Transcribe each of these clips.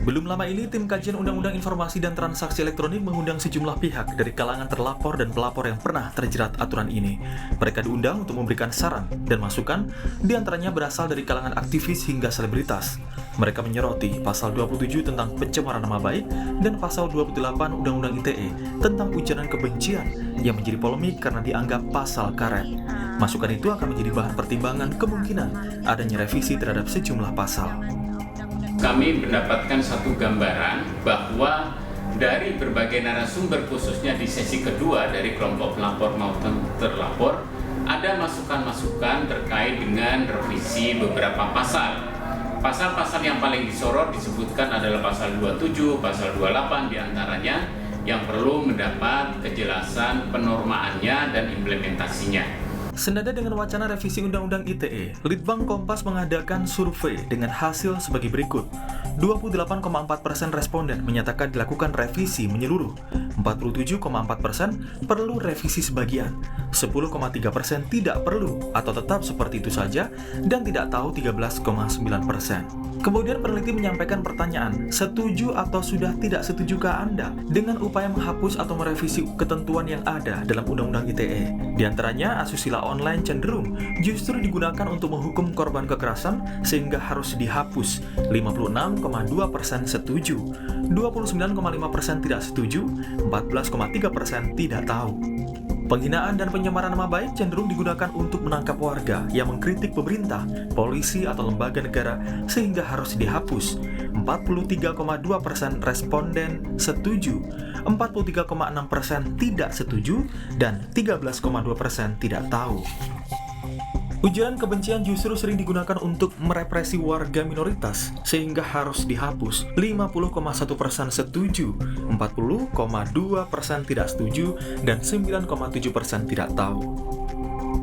Belum lama ini, tim kajian Undang-Undang Informasi dan Transaksi Elektronik mengundang sejumlah pihak dari kalangan terlapor dan pelapor yang pernah terjerat aturan ini. Mereka diundang untuk memberikan saran dan masukan, diantaranya berasal dari kalangan aktivis hingga selebritas. Mereka menyoroti Pasal 27 tentang pencemaran nama baik dan Pasal 28 Undang-Undang ITE tentang ujaran kebencian yang menjadi polemik karena dianggap pasal karet. Masukan itu akan menjadi bahan pertimbangan kemungkinan adanya revisi terhadap sejumlah pasal. Kami mendapatkan satu gambaran bahwa dari berbagai narasumber khususnya di sesi kedua dari kelompok pelapor maupun terlapor ada masukan-masukan terkait dengan revisi beberapa pasal. Pasal-pasal yang paling disorot disebutkan adalah pasal 27, pasal 28 diantaranya yang perlu mendapat kejelasan penormaannya dan implementasinya. Senada dengan wacana revisi Undang-Undang ITE, Litbang Kompas mengadakan survei dengan hasil sebagai berikut. 28,4% responden menyatakan dilakukan revisi menyeluruh, 47,4% perlu revisi sebagian, 10,3% tidak perlu atau tetap seperti itu saja, dan tidak tahu 13,9%. Kemudian peneliti menyampaikan pertanyaan, setuju atau sudah tidak setujukah Anda dengan upaya menghapus atau merevisi ketentuan yang ada dalam Undang-Undang ITE? Di antaranya, asusila online cenderung justru digunakan untuk menghukum korban kekerasan sehingga harus dihapus. 56,2% setuju, 29,5% tidak setuju, 14,3% tidak tahu. Penghinaan dan pencemaran nama baik cenderung digunakan untuk menangkap warga yang mengkritik pemerintah, polisi, atau lembaga negara sehingga harus dihapus. 43,2% responden setuju, 43,6% tidak setuju, dan 13,2% tidak tahu. Ujaran kebencian justru sering digunakan untuk merepresi warga minoritas, sehingga harus dihapus. 50,1% setuju, 40,2% tidak setuju, dan 9,7% tidak tahu.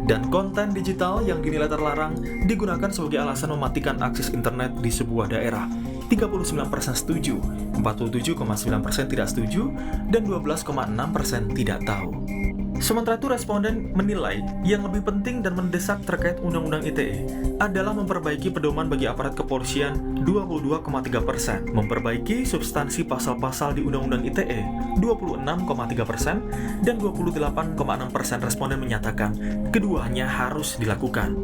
Dan konten digital yang dinilai terlarang digunakan sebagai alasan mematikan akses internet di sebuah daerah. 39% setuju, 47,9% tidak setuju, dan 12,6% tidak tahu. Sementara itu, responden menilai yang lebih penting dan mendesak terkait Undang-Undang ITE adalah memperbaiki pedoman bagi aparat kepolisian 22,3%, memperbaiki substansi pasal-pasal di Undang-Undang ITE 26,3%, dan 28,6% responden menyatakan keduanya harus dilakukan.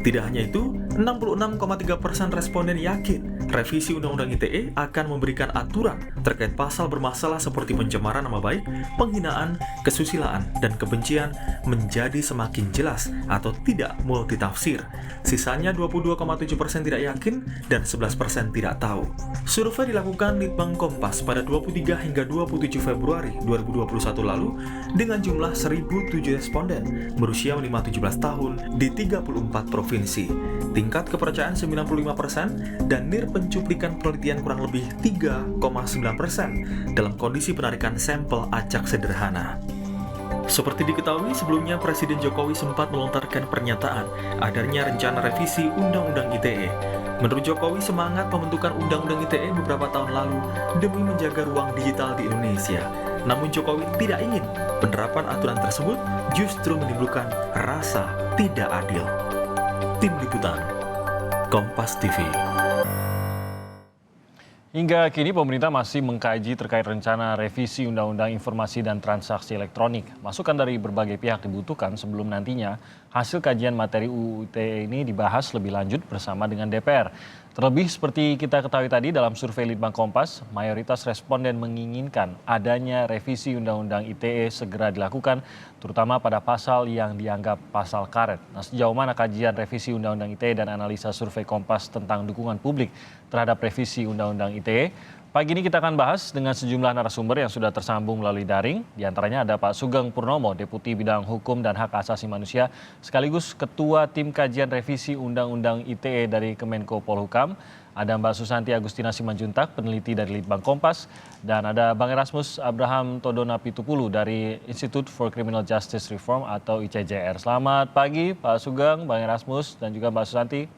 Tidak hanya itu, 66,3% responden yakin revisi Undang-Undang ITE akan memberikan aturan terkait pasal bermasalah seperti pencemaran nama baik, penghinaan, kesusilaan, dan kebencian menjadi semakin jelas atau tidak multitafsir. Sisanya 22,7% tidak yakin dan 11% tidak tahu. Survei dilakukan Litbang Kompas pada 23 hingga 27 Februari 2021 lalu dengan jumlah 1.007 responden berusia minimal 17 tahun di 34 provinsi. Tingkat kepercayaan 95% dan nilai pencuplikan penelitian kurang lebih 3,9% dalam kondisi penarikan sampel acak sederhana. Seperti diketahui sebelumnya, Presiden Jokowi sempat melontarkan pernyataan adanya rencana revisi Undang-Undang ITE. Menurut Jokowi, semangat pembentukan Undang-Undang ITE beberapa tahun lalu demi menjaga ruang digital di Indonesia. Namun Jokowi tidak ingin penerapan aturan tersebut justru menimbulkan rasa tidak adil. Tim Liputan, Kompas TV. Hingga kini pemerintah masih mengkaji terkait rencana revisi Undang-Undang Informasi dan Transaksi Elektronik. Masukan dari berbagai pihak dibutuhkan sebelum nantinya hasil kajian materi UU ITE ini dibahas lebih lanjut bersama dengan DPR. Terlebih seperti kita ketahui tadi dalam survei Litbang Kompas, mayoritas responden menginginkan adanya revisi Undang-Undang ITE segera dilakukan, terutama pada pasal yang dianggap pasal karet. Nah, sejauh mana kajian revisi Undang-Undang ITE dan analisa survei Kompas tentang dukungan publik terhadap revisi Undang-Undang ITE? Pagi ini kita akan bahas dengan sejumlah narasumber yang sudah tersambung melalui daring. Di antaranya ada Pak Sugeng Purnomo, Deputi Bidang Hukum dan Hak Asasi Manusia, sekaligus Ketua Tim Kajian Revisi Undang-Undang ITE dari Kemenko Polhukam. Ada Mbak Susanti Agustina Simanjuntak, peneliti dari Litbang Kompas. Dan ada Bang Erasmus Abraham Todona Pitupulu dari Institute for Criminal Justice Reform atau ICJR. Selamat pagi Pak Sugeng, Bang Erasmus, dan juga Mbak Susanti.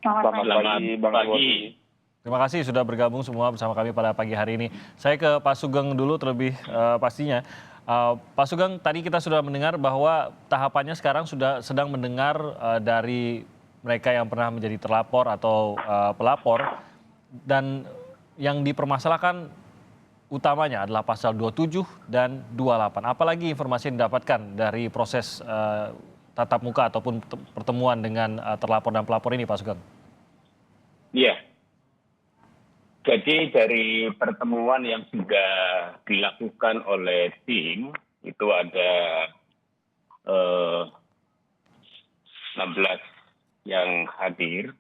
Selamat pagi, Bang Pagi. Terima kasih sudah bergabung semua bersama kami pada pagi hari ini. Saya ke Pak Sugeng dulu terlebih pastinya. Pak Sugeng, tadi kita sudah mendengar bahwa tahapannya sekarang sudah sedang mendengar dari mereka yang pernah menjadi terlapor atau pelapor. Dan yang dipermasalahkan utamanya adalah pasal 27 dan 28. Apalagi informasi yang didapatkan dari proses tatap muka ataupun pertemuan dengan terlapor dan pelapor ini, Pak Sugeng? Iya. Jadi dari pertemuan yang sudah dilakukan oleh tim, itu ada 16 yang hadir,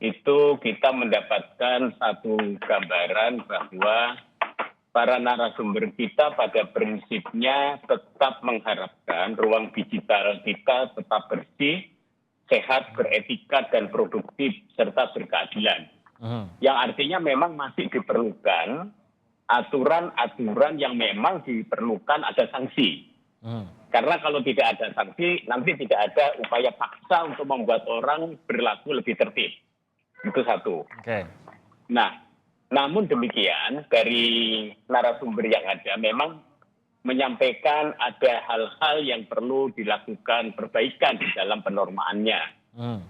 itu kita mendapatkan satu gambaran bahwa para narasumber kita pada prinsipnya tetap mengharapkan ruang digital kita tetap bersih, sehat, beretika, dan produktif, serta berkeadilan. Yang artinya memang masih diperlukan aturan-aturan yang memang diperlukan ada sanksi. Karena kalau tidak ada sanksi, nanti tidak ada upaya paksa untuk membuat orang berlaku lebih tertib. Itu satu. Oke. Nah, namun demikian dari narasumber yang ada memang menyampaikan ada hal-hal yang perlu dilakukan perbaikan di dalam penormaannya.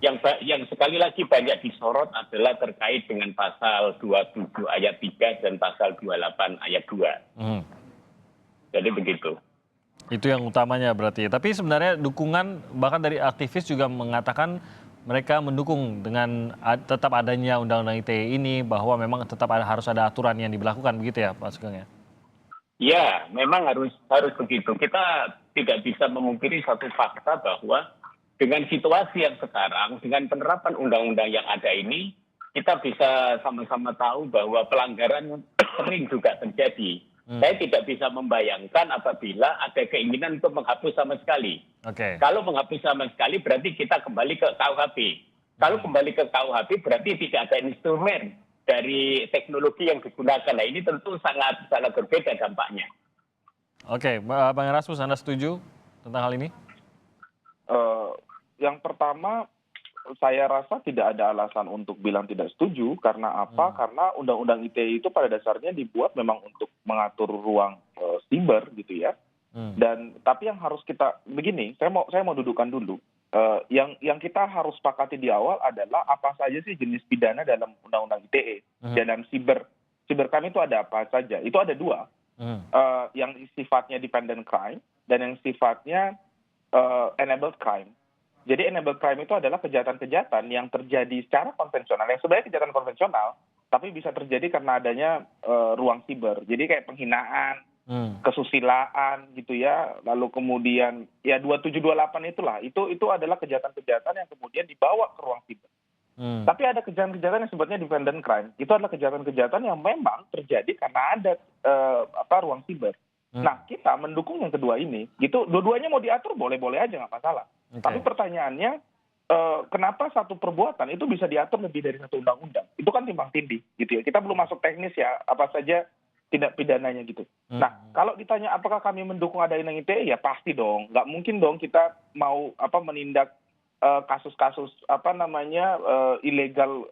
Yang sekali lagi banyak disorot adalah terkait dengan pasal 27 ayat 3 dan pasal 28 ayat 2. Jadi begitu. Itu yang utamanya berarti. Tapi sebenarnya dukungan bahkan dari aktivis juga mengatakan mereka mendukung dengan tetap adanya Undang-Undang ITE ini, bahwa memang tetap harus ada aturan yang diberlakukan, begitu ya Pak Sugeng ya? Ya, memang harus begitu. Kita tidak bisa memungkiri satu fakta bahwa dengan situasi yang sekarang, dengan penerapan undang-undang yang ada ini, kita bisa sama-sama tahu bahwa pelanggaran sering juga terjadi. Saya tidak bisa membayangkan apabila ada keinginan untuk menghapus sama sekali. Kalau menghapus sama sekali berarti kita kembali ke KUHP. Kalau kembali ke KUHP berarti tidak ada instrumen dari teknologi yang digunakan. Nah, ini tentu sangat berbeda dampaknya. Oke, Bang Erasmus, Anda setuju tentang hal ini? Yang pertama, saya rasa tidak ada alasan untuk bilang tidak setuju. Karena apa? Karena Undang-Undang ITE itu pada dasarnya dibuat memang untuk mengatur ruang siber gitu ya. Dan tapi yang harus kita begini, saya mau dudukkan dulu. Yang kita harus sepakati di awal adalah apa saja sih jenis pidana dalam Undang-Undang ITE. Dalam cybercrime itu ada apa saja? Itu ada dua. Yang sifatnya dependent crime dan yang sifatnya enabled crime. Jadi enabled crime itu adalah kejahatan-kejahatan yang terjadi secara konvensional, yang sebenarnya kejahatan konvensional, tapi bisa terjadi karena adanya ruang siber. Jadi kayak penghinaan, kesusilaan gitu ya, lalu kemudian ya 2728 itulah, itu adalah kejahatan-kejahatan yang kemudian dibawa ke ruang siber. Tapi ada kejahatan-kejahatan yang sebetulnya dependent crime, itu adalah kejahatan-kejahatan yang memang terjadi karena ada ruang siber. Nah, kita mendukung yang kedua ini, gitu. Dua-duanya mau diatur boleh-boleh aja, nggak masalah. Tapi pertanyaannya, kenapa satu perbuatan itu bisa diatur lebih dari satu undang-undang? Itu kan timbang tindih, gitu ya. Kita belum masuk teknis ya, apa saja tindak pidananya gitu. Nah, kalau ditanya apakah kami mendukung ada undang ITE, ya pasti dong. Nggak mungkin dong kita mau menindak kasus-kasus ilegal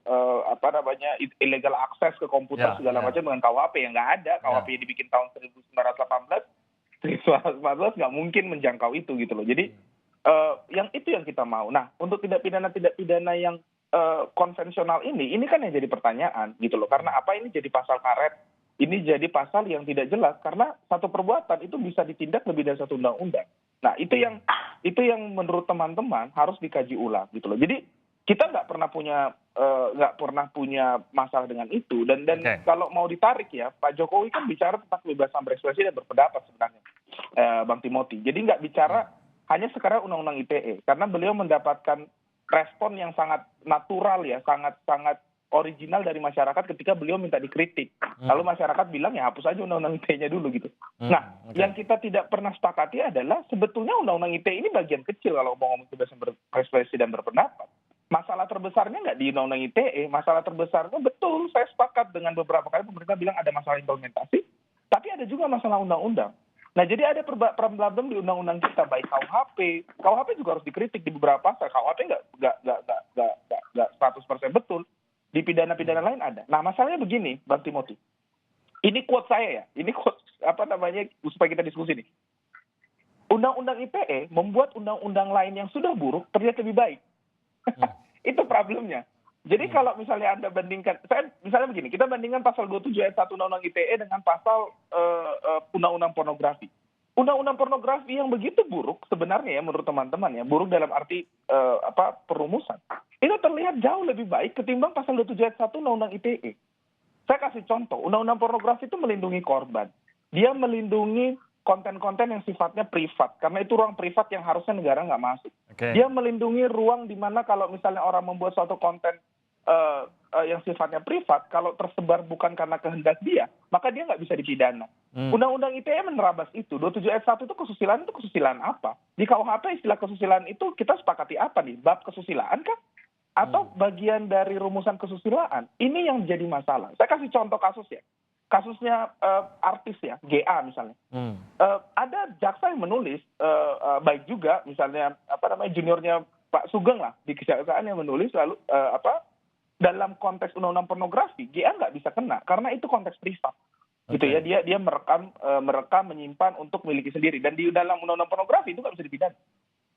illegal akses ke komputer segala macam dengan KUHP yang nggak ada. KUHP yang dibikin tahun 1918, 1914 nggak mungkin menjangkau itu gitu loh. Jadi yang itu yang kita mau. Nah, untuk tindak pidana yang konvensional ini kan yang jadi pertanyaan gitu loh. Karena apa ini jadi pasal karet? Ini jadi pasal yang tidak jelas karena satu perbuatan itu bisa ditindak lebih dari satu undang-undang. Nah, itu yang menurut teman-teman harus dikaji ulang gitu loh. Jadi kita nggak pernah punya masalah dengan itu dan kalau mau ditarik ya, Pak Jokowi kan bicara tentang kebebasan berekspresi dan berpendapat sebenarnya, Bang Timothy. Jadi nggak bicara hanya sekarang undang-undang ITE karena beliau mendapatkan respon yang sangat natural ya, sangat original dari masyarakat ketika beliau minta dikritik. Lalu masyarakat bilang ya hapus aja undang-undang ITE-nya dulu gitu. Nah, yang kita tidak pernah sepakati adalah sebetulnya undang-undang ITE ini bagian kecil kalau mau ngomong kebebasan berekspresi dan berpendapat. Masalah terbesarnya nggak di undang-undang ITE, masalah terbesarnya betul, saya sepakat dengan beberapa kali pemerintah bilang ada masalah implementasi, tapi ada juga masalah undang-undang. Nah, jadi ada problem di undang-undang kita, baik KUHP. KUHP juga harus dikritik di beberapa pasal. KUHP nggak 100% betul. Di pidana-pidana lain ada. Nah, masalahnya begini, Bang Timothy. Ini quote saya ya. Ini quote supaya kita diskusi nih. Undang-undang ITE membuat undang-undang lain yang sudah buruk terlihat lebih baik. Itu problemnya. Jadi kalau misalnya Anda bandingkan, misalnya begini, kita bandingkan pasal 27 ayat 1 Undang-Undang ITE dengan pasal Undang-Undang Pornografi. Undang-Undang pornografi yang begitu buruk sebenarnya ya menurut teman-teman ya, buruk dalam arti perumusan. Itu terlihat jauh lebih baik ketimbang pasal 27 ayat 1 Undang-Undang ITE. Saya kasih contoh, Undang-Undang pornografi itu melindungi korban. Dia melindungi konten-konten yang sifatnya privat, karena itu ruang privat yang harusnya negara nggak masuk. Dia melindungi ruang di mana kalau misalnya orang membuat suatu konten yang sifatnya privat, kalau tersebar bukan karena kehendak dia, maka dia nggak bisa dipidana. Undang-Undang ITE menerabas itu. 27 ayat 1 itu kesusilaan apa? Di KUHP istilah kesusilaan itu kita sepakati apa nih? Bab kesusilaan kah? Atau bagian dari rumusan kesusilaan? Ini yang jadi masalah. Saya kasih contoh kasus ya. Kasusnya artis ya, GA misalnya. Ada jaksa yang menulis, baik juga misalnya juniornya Pak Sugeng lah di kejaksaan yang menulis lalu dalam konteks undang-undang pornografi, GA nggak bisa kena karena itu konteks privat, gitu ya. Dia merekam, menyimpan untuk miliki sendiri, dan di dalam undang-undang pornografi itu nggak bisa dipidana.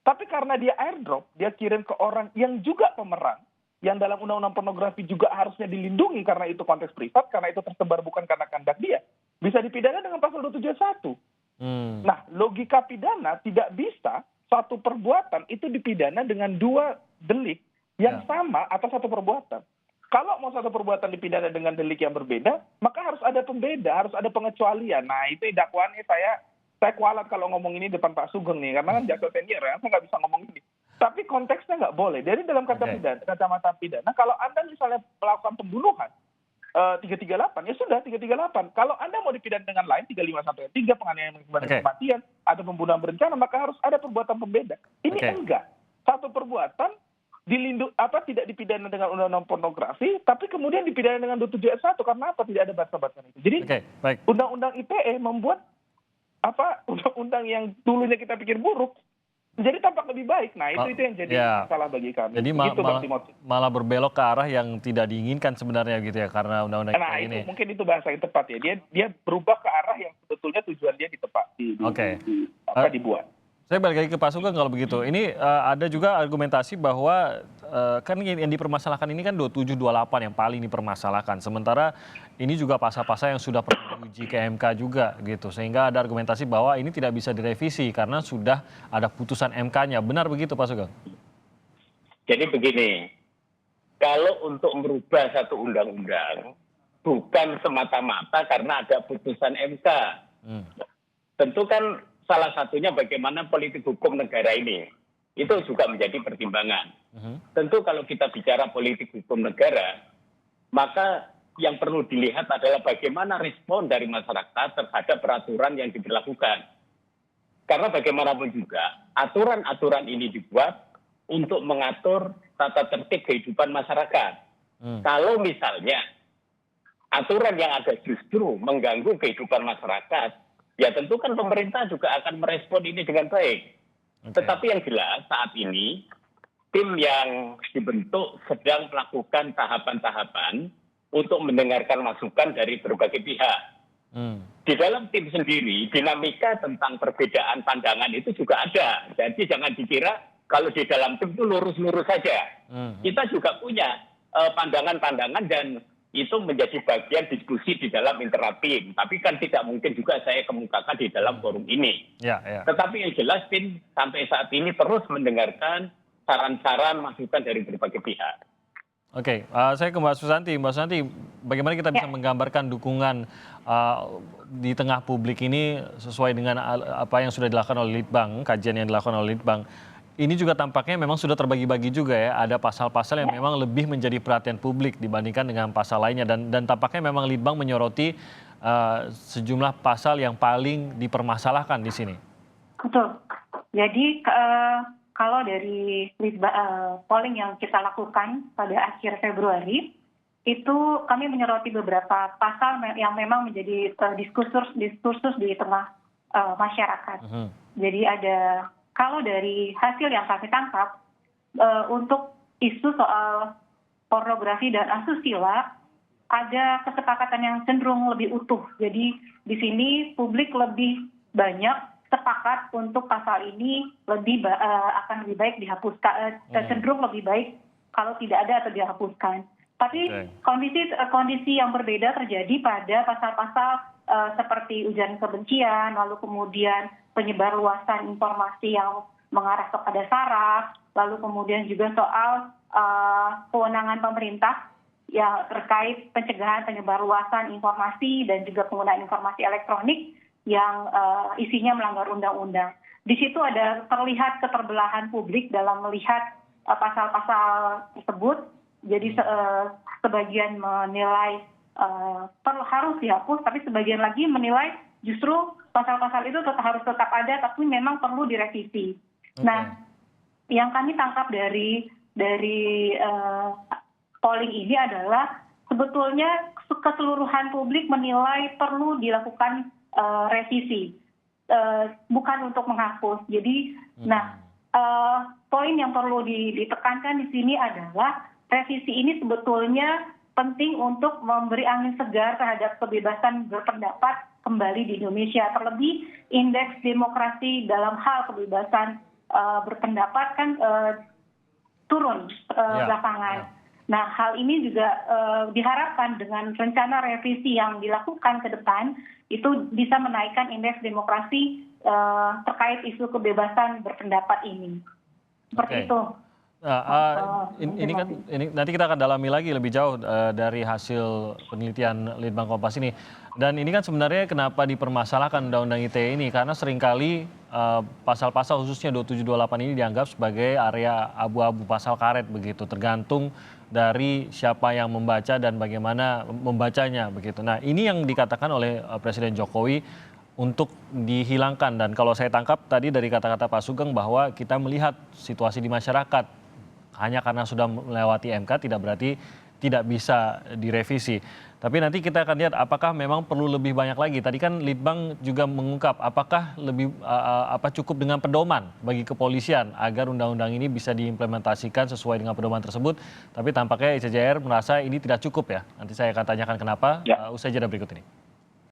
Tapi karena dia airdrop, dia kirim ke orang yang juga pemeran, yang dalam undang-undang pornografi juga harusnya dilindungi karena itu konteks privat, karena itu tersebar bukan karena kehendak dia, bisa dipidana dengan pasal 271. Nah, logika pidana tidak bisa satu perbuatan itu dipidana dengan dua delik yang sama atas satu perbuatan. Kalau mau satu perbuatan dipidana dengan delik yang berbeda, maka harus ada pembeda, harus ada pengecualian. Nah, itu dakwaannya saya kualat kalau ngomong ini depan Pak Sugeng nih, karena kan jaksa senior ya, saya nggak bisa ngomong ini. Tapi konteksnya nggak boleh. Jadi dalam kacamata pidana, kalau Anda misalnya melakukan pembunuhan, 338, ya sudah 338. Kalau Anda mau dipidana dengan lain, 351 3, penganiayaan mengakibatkan kematian, atau pembunuhan berencana, maka harus ada perbuatan pembeda. Ini enggak. Satu perbuatan tidak dipidana dengan undang-undang pornografi, tapi kemudian dipidana dengan 27 ayat 1. Karena apa? Tidak ada batasan itu. Jadi undang-undang ITE membuat undang-undang yang dulunya kita pikir buruk menjadi tampak lebih baik. Nah, itu yang jadi masalah bagi kami. Jadi malah berbelok ke arah yang tidak diinginkan sebenarnya gitu ya, karena undang-undang ITE ini. Mungkin itu bahasa yang tepat ya. Dia berubah ke arah yang sebetulnya tujuan dia dibuat. Saya balik lagi ke Pak Sugeng kalau begitu. Ini ada juga argumentasi bahwa kan yang dipermasalahkan ini kan 27, 28 yang paling dipermasalahkan. Sementara ini juga pasal-pasal yang sudah pernah diuji ke MK juga gitu. Sehingga ada argumentasi bahwa ini tidak bisa direvisi karena sudah ada putusan MK-nya. Benar begitu Pak Sugeng? Jadi begini, kalau untuk merubah satu undang-undang bukan semata-mata karena ada putusan MK. Tentu kan salah satunya bagaimana politik hukum negara ini. Itu juga menjadi pertimbangan. Tentu kalau kita bicara politik hukum negara, maka yang perlu dilihat adalah bagaimana respon dari masyarakat terhadap peraturan yang diberlakukan. Karena bagaimanapun juga, aturan-aturan ini dibuat untuk mengatur tata tertib kehidupan masyarakat. Kalau misalnya aturan yang ada justru mengganggu kehidupan masyarakat, ya tentu kan pemerintah juga akan merespon ini dengan baik. Tetapi yang jelas saat ini, tim yang dibentuk sedang melakukan tahapan-tahapan untuk mendengarkan masukan dari berbagai pihak. Di dalam tim sendiri, dinamika tentang perbedaan pandangan itu juga ada. Jadi jangan dikira kalau di dalam tim itu lurus-lurus saja. Kita juga punya pandangan-pandangan dan itu menjadi bagian diskusi di dalam internal tim. Tapi kan tidak mungkin juga saya kemukakan di dalam forum ini. Tetapi yang jelas tim sampai saat ini terus mendengarkan saran-saran masukan dari berbagai pihak. Saya ke Mbak Susanti. Mbak Susanti, bagaimana kita bisa menggambarkan dukungan di tengah publik ini sesuai dengan apa yang sudah dilakukan oleh Litbang, kajian yang dilakukan oleh Litbang. Ini juga tampaknya memang sudah terbagi-bagi juga ya. Ada pasal-pasal yang memang lebih menjadi perhatian publik dibandingkan dengan pasal lainnya. Dan tampaknya memang Litbang menyoroti sejumlah pasal yang paling dipermasalahkan di sini. Betul. Jadi kalau dari polling yang kita lakukan pada akhir Februari, itu kami menyoroti beberapa pasal yang memang menjadi diskursus di tengah masyarakat. Jadi ada, kalau dari hasil yang kami tangkap, untuk isu soal pornografi dan asusila, ada kesepakatan yang cenderung lebih utuh. Jadi di sini publik lebih banyak sepakat untuk pasal ini akan lebih baik dihapuskan, cenderung lebih baik kalau tidak ada atau dihapuskan. Tapi kondisi yang berbeda terjadi pada pasal-pasal seperti ujaran kebencian, lalu kemudian penyebarluasan informasi yang mengarah kepada sara, lalu kemudian juga soal kewenangan pemerintah yang terkait pencegahan penyebarluasan informasi dan juga penggunaan informasi elektronik yang isinya melanggar undang-undang. Di situ ada terlihat keterbelahan publik dalam melihat pasal-pasal tersebut. Jadi sebagian menilai harus dihapus, tapi sebagian lagi menilai justru pasal-pasal itu harus tetap ada, tapi memang perlu direvisi. Nah, yang kami tangkap dari polling ini adalah sebetulnya keseluruhan publik menilai perlu dilakukan revisi, bukan untuk menghapus. Jadi, poin yang perlu ditekankan di sini adalah revisi ini sebetulnya penting untuk memberi angin segar terhadap kebebasan berpendapat kembali di Indonesia. Terlebih indeks demokrasi dalam hal kebebasan berpendapat kan turun belakangan. Nah, hal ini juga diharapkan dengan rencana revisi yang dilakukan ke depan itu bisa menaikkan indeks demokrasi terkait isu kebebasan berpendapat ini. Seperti itu. Nah, ini nanti kita akan dalami lagi lebih jauh dari hasil penelitian Litbang Kompas ini. Dan ini kan sebenarnya kenapa dipermasalahkan Undang-Undang ITE ini, karena seringkali pasal-pasal khususnya 2728 ini dianggap sebagai area abu-abu, pasal karet begitu, tergantung dari siapa yang membaca dan bagaimana membacanya begitu. Nah, ini yang dikatakan oleh Presiden Jokowi untuk dihilangkan, dan kalau saya tangkap tadi dari kata-kata Pak Sugeng bahwa kita melihat situasi di masyarakat hanya karena sudah melewati MK tidak berarti tidak bisa direvisi. Tapi nanti kita akan lihat apakah memang perlu lebih banyak lagi. Tadi kan Litbang juga mengungkap apakah lebih cukup dengan pedoman bagi kepolisian agar undang-undang ini bisa diimplementasikan sesuai dengan pedoman tersebut. Tapi tampaknya ICJR merasa ini tidak cukup ya. Nanti saya akan tanyakan kenapa usai jeda berikut ini.